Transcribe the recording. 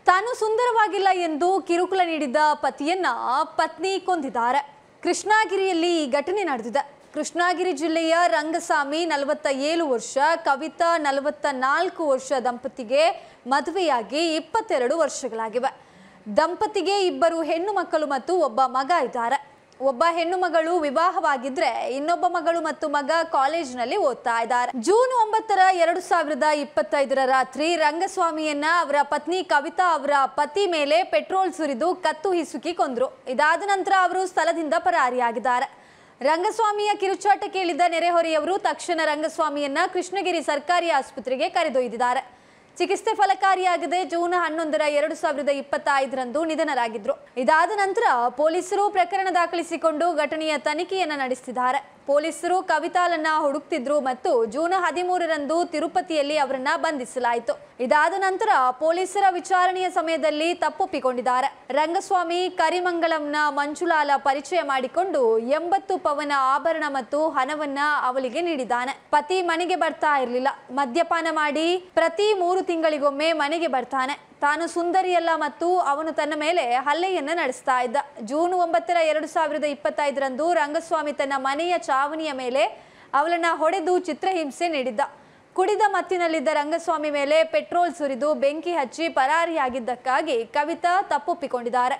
ತಾನು ಸುಂದರವಾಗಿಲ್ಲ ಎಂದು ಕಿರುಕುಳ ನೀಡಿದ ಪತಿಯನ್ನ ಪತ್ನಿ ಕೊಂದಿದ್ದಾರೆ. ಕೃಷ್ಣಗಿರಿಯಲ್ಲಿ ಈ ಘಟನೆ ನಡೆದಿದೆ. ಕೃಷ್ಣಗಿರಿ ಜಿಲ್ಲೆಯ ರಂಗಸ್ವಾಮಿ 47 ವರ್ಷ, ಕವಿತಾ 44 ವರ್ಷ ದಂಪತಿಗೆ ಮದುವೆಯಾಗಿ 22 ವರ್ಷಗಳಾಗಿವೆ. ದಂಪತಿಗೆ 2 ಹೆಣ್ಣು ಮಕ್ಕಳು ಮತ್ತು ಒಬ್ಬ ಮಗ ಇದ್ದಾರೆ. ಒಬ್ಬ ಹೆಣ್ಣು ಮಗಳು ವಿವಾಹವಾಗಿದ್ರೆ ಇನ್ನೊಬ್ಬ ಮಗಳು ಮತ್ತು ಮಗ ಕಾಲೇಜಿನಲ್ಲಿ ಓದ್ತಾ ಇದ್ದಾರೆ. ಜೂನ್ 9, 2025 ರಾತ್ರಿ ರಂಗಸ್ವಾಮಿಯನ್ನ ಅವರ ಪತ್ನಿ ಕವಿತಾ ಅವರ ಪತಿ ಮೇಲೆ ಪೆಟ್ರೋಲ್ ಸುರಿದು ಕತ್ತು ಹಿಸುಕಿ ಕೊಂದ್ರು. ಇದಾದ ನಂತರ ಅವರು ಸ್ಥಳದಿಂದ ಪರಾರಿಯಾಗಿದ್ದಾರೆ. ರಂಗಸ್ವಾಮಿಯ ಕಿರುಚಾಟ ಕೇಳಿದ ನೆರೆಹೊರೆಯವರು ತಕ್ಷಣ ರಂಗಸ್ವಾಮಿಯನ್ನ ಕೃಷ್ಣಗಿರಿ ಸರ್ಕಾರಿ ಆಸ್ಪತ್ರೆಗೆ ಕರೆದೊಯ್ದಿದ್ದಾರೆ. ಚಿಕಿತ್ಸೆ ಫಲಕಾರಿಯಾಗದೆ ಜೂನ್ 11, 2025 ನಿಧನರಾಗಿದ್ರು. ಇದಾದ ನಂತರ ಪೊಲೀಸರು ಪ್ರಕರಣ ದಾಖಲಿಸಿಕೊಂಡು ಘಟನೆಯ ತನಿಖೆಯನ್ನ ನಡೆಸಿದ್ದಾರೆ. ಪೊಲೀಸರು ಕವಿತಾಳನ್ನ ಹುಡುಕ್ತಿದ್ರು ಮತ್ತು ಜೂನ್ 13 ತಿರುಪತಿಯಲ್ಲಿ ಅವರನ್ನ ಬಂಧಿಸಲಾಯಿತು. ಇದಾದ ನಂತರ ಪೊಲೀಸರ ವಿಚಾರಣೆಯ ಸಮಯದಲ್ಲಿ ತಪ್ಪೊಪ್ಪಿಕೊಂಡಿದ್ದಾರೆ. ರಂಗಸ್ವಾಮಿ ಕರಿಮಂಗಳಂನ ಮಂಜುಳಾಲ ಪರಿಚಯ ಮಾಡಿಕೊಂಡು 80 ಪವನ ಆಭರಣ ಮತ್ತು ಹಣವನ್ನ ಅವಳಿಗೆ ನೀಡಿದ್ದಾನೆ. ಪತಿ ಮನೆಗೆ ಬರ್ತಾ ಇರಲಿಲ್ಲ. ಮದ್ಯಪಾನ ಮಾಡಿ ಪ್ರತಿ 3 ತಿಂಗಳಿಗೊಮ್ಮೆ ಮನೆಗೆ ಬರ್ತಾನೆ. ತಾನು ಸುಂದರಿಯಲ್ಲ ಮತ್ತು ಅವನು ತನ್ನ ಮೇಲೆ ಹಲ್ಲೆಯನ್ನ ನಡೆಸ್ತಾ ಇದ್ದ. ಜೂನ್ 9, 2025 ರಂಗಸ್ವಾಮಿ ತನ್ನ ಮನೆಯ ಚಾವಣಿಯ ಮೇಲೆ ಅವಳನ್ನ ಹೊಡೆದು ಚಿತ್ರಹಿಂಸೆ ನೀಡಿದ್ದ. ಕುಡಿದ ಮತ್ತಿನಲ್ಲಿದ್ದ ರಂಗಸ್ವಾಮಿ ಮೇಲೆ ಪೆಟ್ರೋಲ್ ಸುರಿದು ಬೆಂಕಿ ಹಚ್ಚಿ ಪರಾರಿಯಾಗಿದ್ದಕ್ಕಾಗಿ ಕವಿತಾ ತಪ್ಪೊಪ್ಪಿಕೊಂಡಿದ್ದಾರೆ.